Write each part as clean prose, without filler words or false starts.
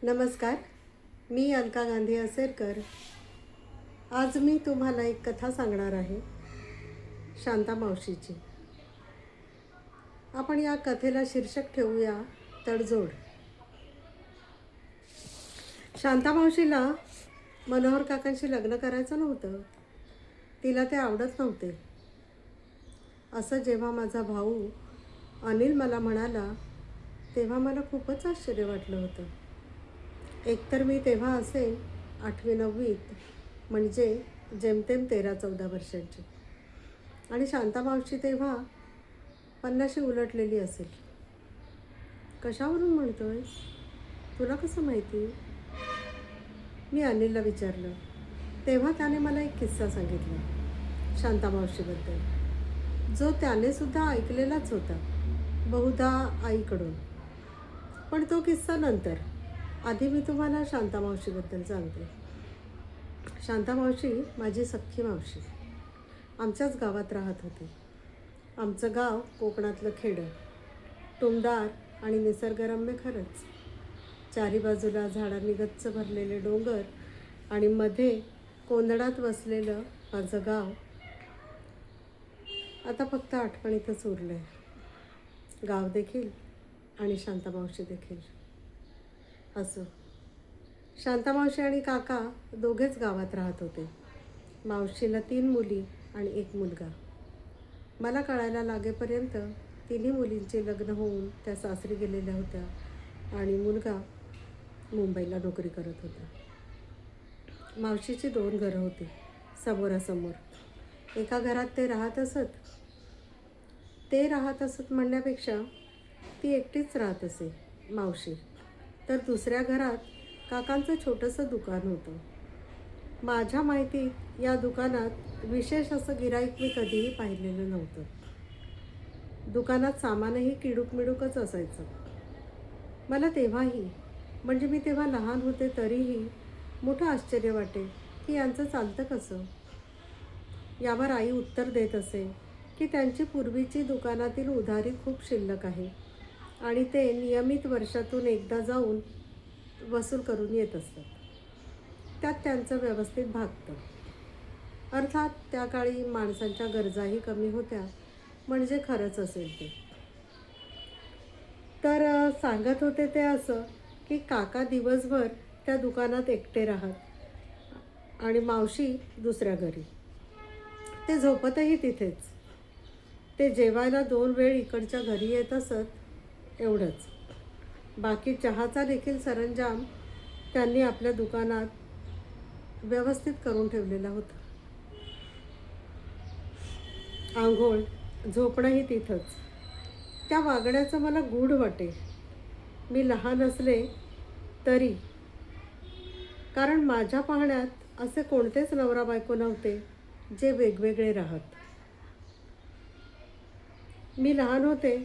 नमस्कार. मी अलका गांधी असेरकर. आज मी तुम्हाला एक कथा सांगणार आहे, शांता मावशीची. आपण या कथेला शीर्षक ठेवूया, तडजोड. शांता मावशीला मनोहर काकांशी लग्न करायचं नव्हतं. तिला ते आवडत नव्हते. असं जेव्हा माझा भाऊ अनिल मला म्हणाला, तेव्हा मला खूपच आश्चर्य वाटलं होतं. एकतर मी तेव्हा असेल 8वी-9वीत, म्हणजे जेमतेम 13-14 वर्षांची, आणि शांता मावशी तेव्हा 50शी उलटलेली असेल. कशावरून म्हणतोय? तुला कसं माहिती? मी अनिलला विचारलं. तेव्हा त्याने मला एक किस्सा सांगितला शांता मावशीबद्दल, जो त्याने सुद्धा ऐकलेलाच होता, बहुधा आईकडून. पण तो किस्सा नंतर. आधी मी तुम्हाला शांता मावशीबद्दल सांगते. शांता मावशी माझी सख्खी मावशी. आमच्याच गावात राहत होती. आमचं गाव कोकणातलं खेडं, टुमदार आणि निसर्गरम्य खरंच. चारी बाजूला झाडांनी गच्च भरलेले डोंगर आणि मध्ये कोंदणात वसलेलं माझं गाव आता फक्त आठवणीतच उरलं आहे. गाव देखील आणि शांता मावशी देखील. असो, शांता मावशी आणि काका दोघेच गावात राहत होते. मावशीला 3 मुली आणि 1 मुलगा. मला कळायला लागेपर्यंत 3ही मुलींचे लग्न होऊन त्या सासरी गेलेल्या होत्या आणि मुलगा मुंबईला नोकरी करत होता. मावशीची 2 घरं होती समोरासमोर. एका घरात ते राहत असत म्हणण्यापेक्षा ती एकटीच राहत असे, मावशी. तर दुसऱ्या घरात काकांचं छोटंसं दुकान होतं. माझ्या माहितीत या दुकानात विशेष असं गिऱ्हाईक मी कधीही पाहिलेलं नव्हतं. दुकानात सामानही किडूकमिडूकच असायचं. मला तेव्हाही, म्हणजे मी तेव्हा लहान होते तरीही, मोठं आश्चर्य वाटे की यांचं चालतं कसं. यावर आई उत्तर देत असे की त्यांची पूर्वीची दुकानातील उधारी खूप शिल्लक आहे आणि ते नियमित वर्षातून एकदा जाऊन वसूल करून येत असतात. त्यात त्यांचं व्यवस्थित भागतं. अर्थात त्या काळी माणसांच्या गरजाही कमी होत्या, म्हणजे खरंच असेल ते. तर सांगत होते ते असं की काका दिवसभर त्या दुकानात एकटे राहत आणि मावशी दुसऱ्या घरी. ते झोपतही तिथेच. ते जेवायला 2 वेळ इकडच्या घरी येत असत, एवढंच. बाकी चहाचा देखील सरंजाम त्यांनी आपल्या दुकानात व्यवस्थित करून ठेवलेला होता. आंघोळ, झोपणंही तिथंच. त्या वागण्याचं मला गूढ वाटे, मी लहान असले तरी. कारण माझ्या पाहण्यात असे कोणतेच नवरा बायको नव्हते जे वेगवेगळे राहत. मी लहान होते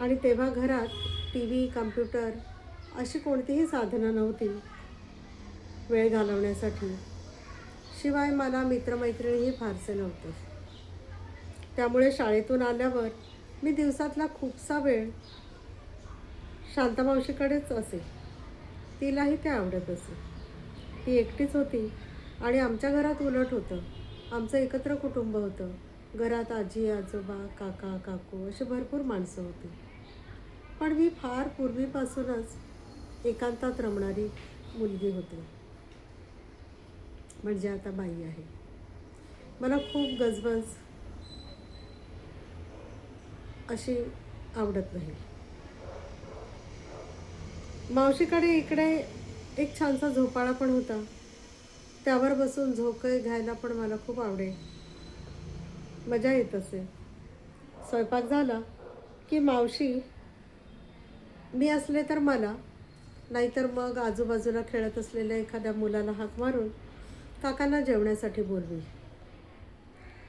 आणि तेव्हा घरात TV, कम्प्युटर अशी कोणतीही साधनं नव्हती वेळ घालवण्यासाठी. शिवाय मला मित्रमैत्रिणीही फारसे नव्हते. त्यामुळे शाळेतून आल्यावर मी दिवसातला खूपसा वेळ शांतामावशीकडेच असे. तिलाही ते आवडत असे. ती एकटीच होती आणि आमच्या घरात उलट होतं. आमचं एकत्र कुटुंब होतं. घरात आजी, आजोबा, काका, काकू अशी भरपूर माणसं होती. पण मी फार पूर्वीपासूनच एकांतात रमणारी मुलगी होते. म्हणजे आता बाई आहे. मला खूप गजबज अशी आवडत नाही. मावशीकडे इकडे एक छानसा झोपाळा पण होता. त्यावर बसून झोके घ्यायला पण मला खूप आवडे. मजा येत असे. स्वयंपाक झाला की मावशी, मी असले तर मला, नाहीतर मग आजूबाजूला खेळत असलेल्या एखाद्या मुलाला हाक मारून काकांना जेवण्यासाठी बोलवी.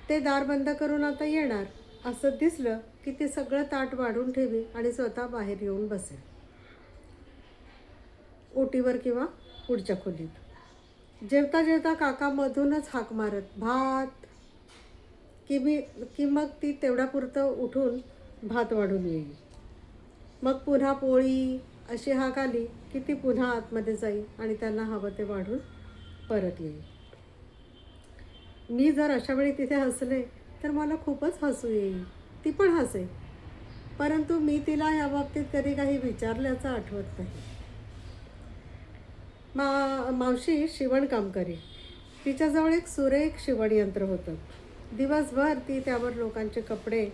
ते दार बंद करून आता येणार असं दिसलं की ती सगळं ताट वाढून ठेवी आणि स्वतः बाहेर येऊन बसेल, ओटीवर किंवा पुढच्या खोलीत. जेवता जेवता काका मधूनच हाक मारत, भात, की मग ती तेवढ्यापुरतं उठून भात वाढून येईल. मग पुन्हा पोळी अशी हाक आली की ती पुन्हा आतमध्ये जाईल आणि त्यांना हवं ते वाढून परत येईल. मी जर अशा वेळी तिथे हसले तर मला खूपच हसू येईल. ती पण हसे, परंतु मी तिला याबाबतीत कधी काही विचारल्याचं आठवत नाही. मावशी शिवणकाम करी. तिच्याजवळ एक सुरेख शिवणयंत्र होतं. दिवसभर ती त्यावर लोकांचे कपडे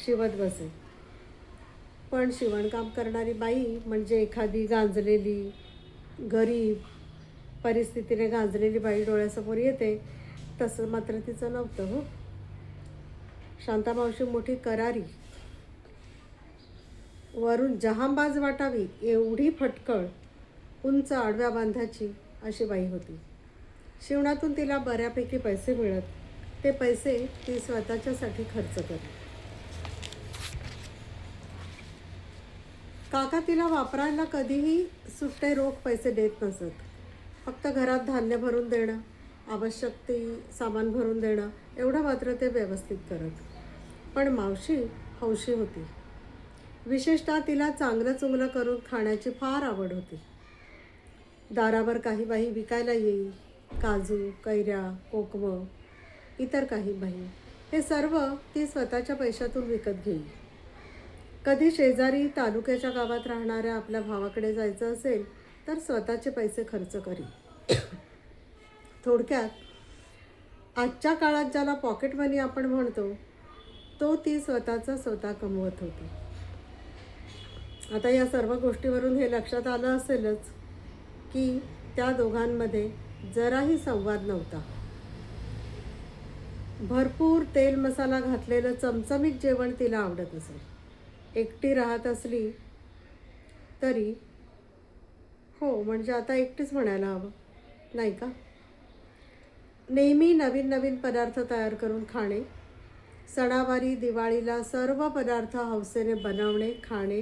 शिवत बसे. पण शिवणकाम करणारी बाई म्हणजे एखादी गांजलेली, गरीब, परिस्थितीने गांजलेली बाई डोळ्यासमोर येते तसं मात्र तिचं नव्हतं हो. शांता मावशी मोठी करारी, वरून जहांबाज वाटावी एवढी फटकळ, उंच आडव्या बांधाची अशी बाई होती. शिवणातून तिला बऱ्यापैकी पैसे मिळत. ते पैसे ती स्वतःच्यासाठी खर्च करत. काका तिला वापरायला कधीही सुट्टे रोख पैसे देत नसत. फक्त घरात धान्य भरून देणं, आवश्यक ते सामान भरून देणं एवढं मात्र ते व्यवस्थित करत. पण मावशी हौशी होती. विशेषतः तिला चांगलं चुंगलं करून खाण्याची फार आवड होती. दारावर काही बाई विकायला येईल. काजू, कैऱ्या, कोकमं, इतर काही बाई. हे सर्व ती स्वतःच्या पैशातून विकत घेईल. कधी शेजारी तालुक्याच्या गावात राहणाऱ्या आपल्या भावाकडे जायचं असेल तर स्वतःचे पैसे खर्च करी. थोडक्यात आजच्या काळात ज्याला पॉकेट मनी आपण म्हणतो तो ती स्वतः कमवत होती. आता या सर्व गोष्टीवरून हे लक्षात आलं असेलच की त्या दोघांमध्ये जराही संवाद नव्हता. भरपूर तेल मसाला घातलेलं चमचमीत जेवण तिला आवडत असे. एकटी राहत असली तरी, हो म्हणजे आता एकटीच म्हणायला हवं नाही का, नेहमी नवीन नवीन पदार्थ तयार करून खाणे, सणावारी दिवाळीला सर्व पदार्थ हौसेने बनवणे खाणे,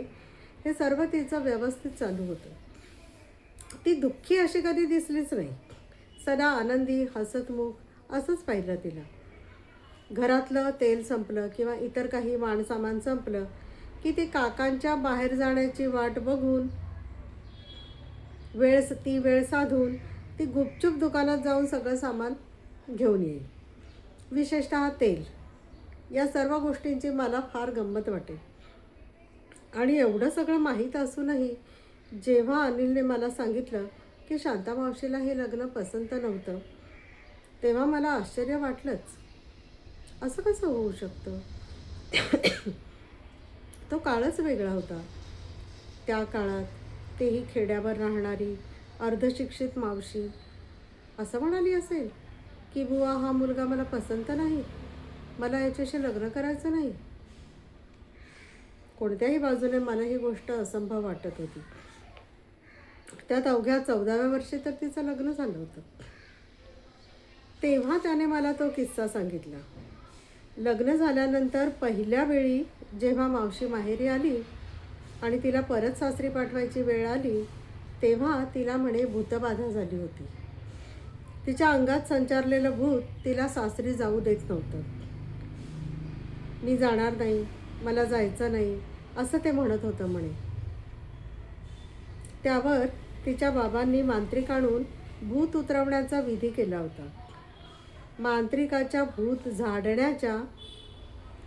हे सर्व तिचं व्यवस्थित चालू होतं. ती दुःखी अशी कधी दिसलीच नाही. सदा आनंदी हसतमुख असंच पाहिलं तिला. घरातलं तेल संपलं किंवा इतर काही माणसामान संपलं की ती काकांच्या बाहेर जाण्याची वाट बघून ती वेळ साधून ती गुपचूप दुकानात जाऊन सगळं सामान घेऊन येईल. विशेषतः तेल. या सर्व गोष्टींची मला फार गंमत वाटे. आणि एवढं सगळं माहीत असूनही जेव्हा अनिलने मला सांगितलं की शांता मावशीला हे लग्न पसंत नव्हतं तेव्हा मला आश्चर्य वाटलंच. असं कसं होऊ शकतं? तो काळच वेगळा होता. त्या काळात तेही खेड्यावर राहणारी अर्धशिक्षित मावशी असं म्हणाली असेल की बुवा हा मुलगा मला पसंत नाही, मला याच्याशी लग्न करायचं नाही. कोणत्याही बाजूने मला ही गोष्ट असंभव वाटत होती. त्यात अवघ्या 14व्या वर्षी तर तिचं लग्न झालं होतं. तेव्हा त्याने मला तो किस्सा सांगितला. लग्न झाल्यानंतर पहिल्या वेळी जेव्हा मावशी माहेरी आली आणि तिला परत सासरी पाठवायची वेळ आली तेव्हा तिला म्हणे भूतबाधा झाली होती. तिच्या अंगात संचारलेलं भूत तिला सासरी जाऊ देत नव्हतं. मी जाणार नाही, मला जायचं नाही असं ते म्हणत होतं म्हणे. त्यावर तिच्या बाबांनी मांत्रिक आणून भूत उतरवण्याचा विधी केला होता. मांत्रिकाच्या भूत झाडण्याच्या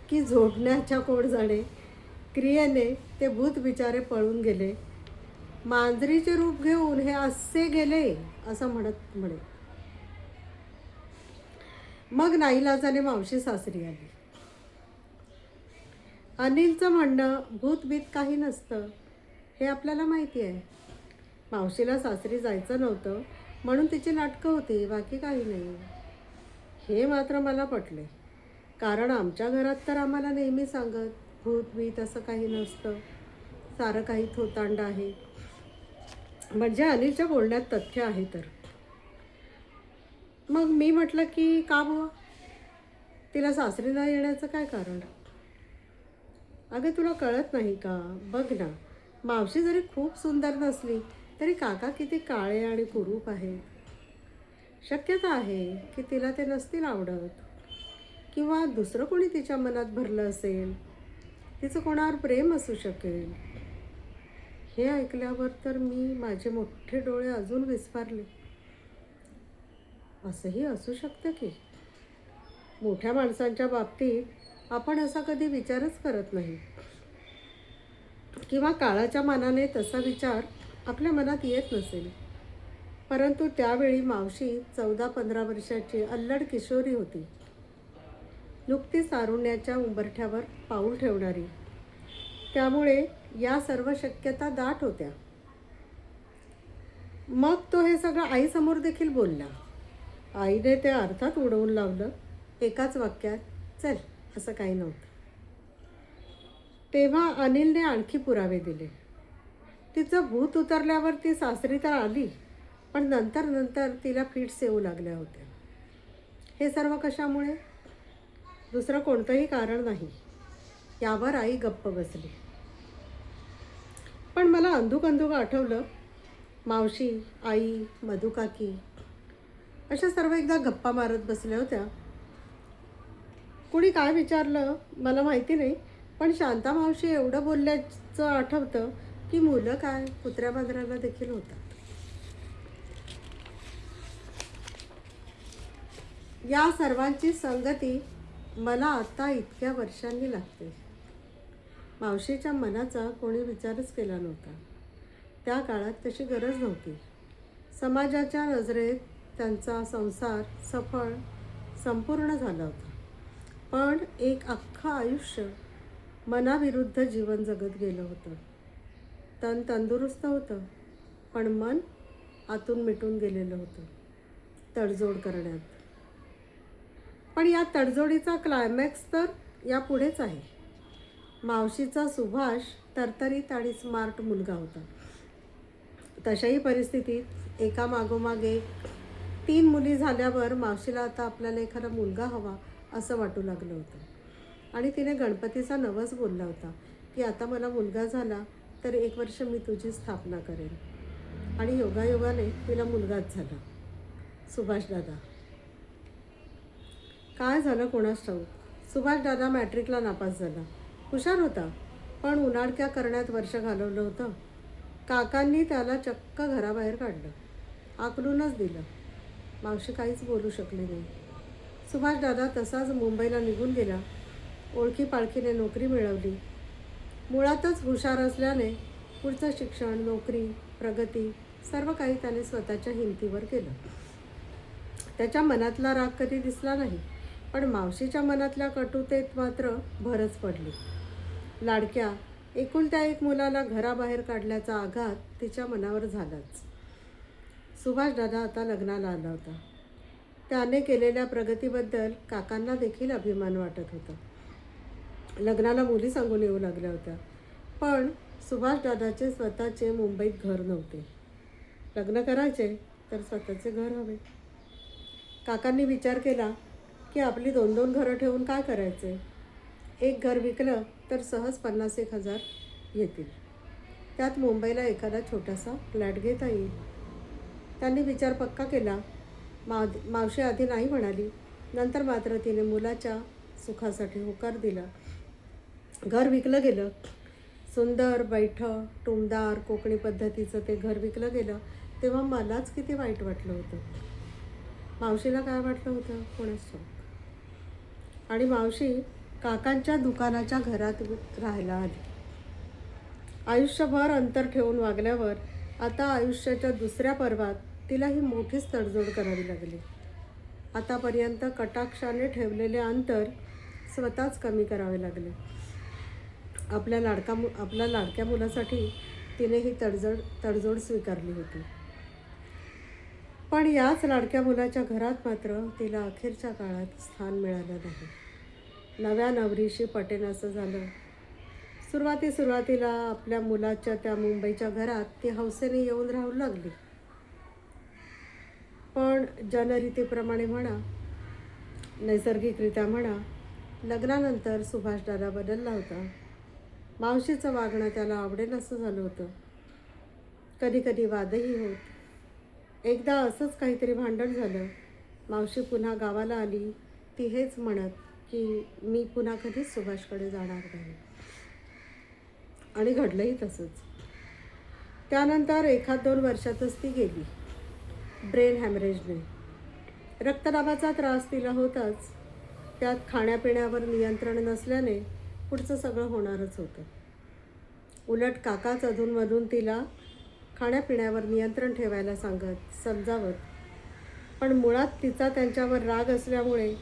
की झोडण्याच्या कोण जाणे क्रियेने ते भूत बिचारे पळून गेले. मांजरीचे रूप घेऊन हे असे गेले असं म्हणत म्हणे. मग नाईलाजाने मावशी सासरी आली. अनिलचं म्हणणं भूतबीत काही नसतं हे आपल्याला माहिती आहे. मावशीला सासरी जायचं नव्हतं म्हणून तिची नाटकं होती, बाकी काही नाही. हे मात्र मला पटले, कारण आमच्या घरात तर आम्हाला नेहमी सांगत भूतबीत असं काही नसतं, सारं काही थोतांड आहे. म्हणजे अनिलच्या बोलण्यात तथ्य आहे. तर मग मी म्हटलं की का बुवा, तिला सासरी न येण्याचं काय कारण? अगं तुला कळत नाही का? बघ ना, मावशी जरी खूप सुंदर नसली तरी काका किती काळे आणि कुरूप आहेत. शक्यता आहे की तिला ते नसतील आवडत किंवा दुसरं कोणी तिच्या मनात भरलं असेल. तिचं कोणावर प्रेम असू शकेल. हे ऐकल्यावर तर मी माझे मोठे डोळे अजून विस्फारले. असंही असू शकतं की मोठ्या माणसांच्या बाबतीत आपण असा कधी विचारच करत नाही, किंवा काळाच्या मानाने तसा विचार आपल्या मनात येत नसेल. परंतु त्यावेळी मावशी 14-15 वर्षाची अल्लड किशोरी होती, नुकतीच तारुण्याच्या उंबरठ्यावर पाऊल ठेवणारी. त्यामुळे या सर्व शक्यता दाट होत्या. मग तो हे सगळं आईसमोर देखील बोलला. आईने ते अर्थात उडवून लावलं एकाच वाक्यात, चल असं काही नव्हतं. तेव्हा अनिलने आणखी पुरावे दिले. तिचं भूत उतरल्यावर ती सासरी तर आली, पण नंतर नंतर तिला फिट्स येऊ लागल्या होत्या. हे सर्व कशामुळे? दुसरं कोणतंही कारण नाही. यावर आई गप्प बसली. पण मला अंधुक अंधुक आठवलं, मावशी, आई, मधुकाकी अशा सर्व एकदा गप्पा मारत बसल्या होत्या. कुणी काय विचारलं मला माहिती नाही, पण शांता मावशी एवढं बोलल्याचं आठवतं की मुलं काय कुत्र्या मांजराला देखील होतात. या सर्वांची संगती मला आता इतक्या वर्षांनी लागते. मावशीच्या मनाचा कोणी विचारच केला नव्हता. त्या काळात तशी गरज नव्हती. समाजाच्या नजरेत त्यांचा संसार सफळ संपूर्ण झाला होता. पण एक अख्खं आयुष्य मनाविरुद्ध जीवन जगत गेलं होतं. तन तंदुरुस्त होतं, पण मन आतून मिटून गेलेलं होतं तडजोड करण्यात. पण या तडजोडीचा क्लायमॅक्स तर यापुढेच आहे. मावशीचा सुभाष तरतरीत आणि स्मार्ट मुलगा होता. तशाही परिस्थितीत एका मागोमाग एक 3 मुली झाल्यावर मावशीला आता आपल्याला एखादा मुलगा हवा असं वाटू लागलं होतं. आणि तिने गणपतीचा नवस बोलला होता की आता मला मुलगा झाला तर 1 वर्ष मी तुझी स्थापना करेन. आणि योगायोगाने तिला मुलगाच झाला, सुभाषदादा. काय झालं कोणास ठाऊक, सुभाषदादा मॅट्रिकला नापास झाला. हुशार होता, पण उनाडक्या करण्यात वर्ष घालवलं होतं. काकांनी त्याला चक्क घराबाहेर काढलं, आकलूनच दिलं. मावशी काहीच बोलू शकली नाही. सुभाषदादा तसाच मुंबईला निघून गेला. ओळखी पाळखीने नोकरी मिळवली. मुळातच हुशार असल्याने पुढचं शिक्षण, नोकरी, प्रगती सर्व काही त्याने स्वतःच्या हिमतीवर केलं. त्याच्या मनातला राग कधी दिसला नाही, पण मावशीच्या मनातल्या कटुतेत मात्र भरच पडली. लाडक्या एकुलत्या एक मुलाला घराबाहेर काढल्याचा आघात तिच्या मनावर झालाच. सुभाषदादा आता लग्नाला आला होता. त्याने केलेल्या प्रगतीबद्दल काकांना देखील अभिमान वाटत होता. लग्नाला मुली सांगून येऊ लागल्या होत्या. पण सुभाषदादाचे स्वतःचे मुंबईत घर नव्हते. लग्न करायचे तर स्वतःचे घर हवे. काकांनी विचार केला की आपली 2-2 घरं ठेवून काय करायचे. एक घर विकलं तर सहज 50,000-1,000 येतील. त्यात मुंबईला एखादा छोटासा फ्लॅट घेता येईल. त्यांनी विचार पक्का केला. मावशी आधी नाही म्हणाली, नंतर मात्र तिने मुलाच्या सुखासाठी होकार दिला. घर विकलं गेलं. सुंदर, बैठं, टुमदार कोकणी पद्धतीचं ते घर विकलं गेलं. तेव्हा मलाच किती वाईट वाटलं होतं. मावशीला काय वाटलं होतं कोणास ठाऊक. आणि मावशी काकांच्या दुकानाच्या घरात राहायला आली. आयुष्यभर अंतर ठेवून वागल्यावर आता आयुष्याच्या दुसऱ्या पर्वात तिला ही मोठीच तडजोड करावी लागली. आतापर्यंत कटाक्षाने ठेवलेले अंतर स्वतःच कमी करावे लागले. आपल्या लाडक्या मुलासाठी तिने ही तडजोड स्वीकारली होती. पण याच लाडक्या मुलाच्या घरात मात्र तिला अखेरच्या काळात स्थान मिळालं नाही. नव्या नवरीशी पटेनासं झालं. सुरुवातीला आपल्या मुलाच्या त्या मुंबईच्या घरात ती हौसेने येऊन राहू लागली. पण जनरीतीप्रमाणे म्हणा, नैसर्गिकरित्या म्हणा, लग्नानंतर सुभाषदादा बदलला होता. मावशीचं वागणं त्याला आवडेल असं झालं होतं. कधी कधी वादही होत. एकदा असंच काहीतरी भांडण झालं. मावशी पुन्हा गावाला आली. ती हेच म्हणत की मी पुन्हा कधीच सुभाषकडे जाणार नाही. आणि घडलंही तसंच. त्यानंतर 1-2 वर्षातच ती गेली ब्रेन हॅमरेजने. रक्तदाबाचा त्रास तिला होताच, त्यात खाण्यापिण्यावर नियंत्रण नसल्याने पुढचं सगळं होणारच होतं. उलट काकाच अधूनमधून तिला खाण्यापिण्यावर नियंत्रण ठेवायला समजावत, पण मुळात तिचा त्यांच्यावर राग असल्यामुळे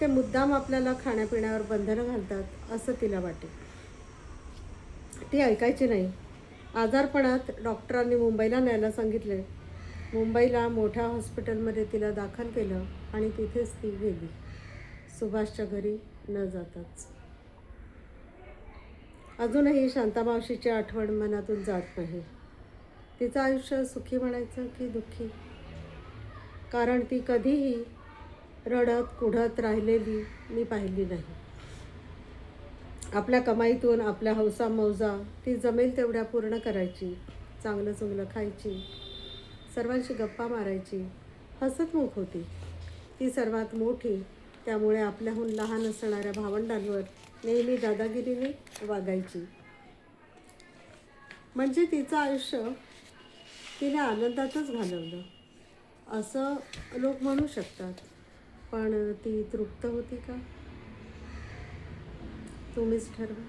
ते मुद्दाम आपल्याला खाण्यापिण्यावर बंधनं घालतात असं तिला वाटे. ती ऐकायची नाही. आजारपणात डॉक्टरांनी मुंबईला न्यायला सांगितले. मुंबईला मोठ्या हॉस्पिटलमध्ये तिला दाखल केलं आणि तिथेच ती गेली, सुभाषच्या घरी न जाताच. अजूनही शांतामावशीची आठवण मनातून जात नाही. तिचं आयुष्य सुखी म्हणायचं की दुःखी, कारण ती कधीही रडत कुढत राहिलेली मी पाहिली नाही. आपल्या कमाईतून आपल्या हौसा मौजा ती जमेल तेवढ्या पूर्ण करायची, चांगलं चुंगलं खायची, सर्वांशी गप्पा मारायची, हसतमुख होती. ती सर्वात मोठी, त्यामुळे आपल्याहून लहान असणाऱ्या भावंडांवर नेहमी दादागिरीने वागायची. म्हणजे तिचं आयुष्य तिने आनंदातच घालवलं असं लोक म्हणू शकतात. पण ती तृप्त होती का? तुम्हीच ठरवा.